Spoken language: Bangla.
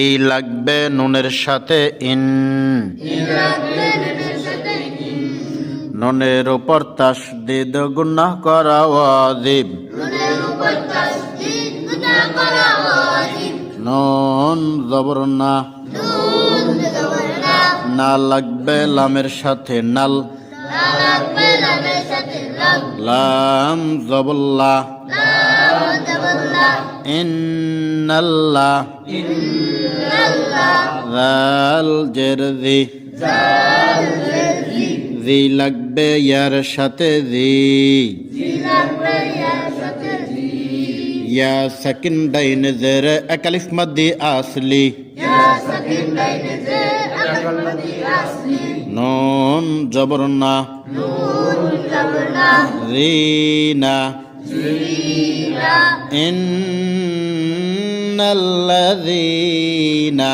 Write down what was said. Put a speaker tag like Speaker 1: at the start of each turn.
Speaker 1: ই লাগবে নুনের সাথে ইন, নুনের উপর তাসদিদ গুনাহ করা ওয়াজিব, নুন জবর না, না লাগবে লামের সাথে নাল, লাম জবল্লা, ইন্নাল্লাহ, জাল জেরজি, জি লাগবে ইয়ার সাথে জি, ইয়া সাকিন ডাইন জের একালিফ মাদ্দি আসলি, নুন জবর না, রিনা, ইন্নাল্লাযীনা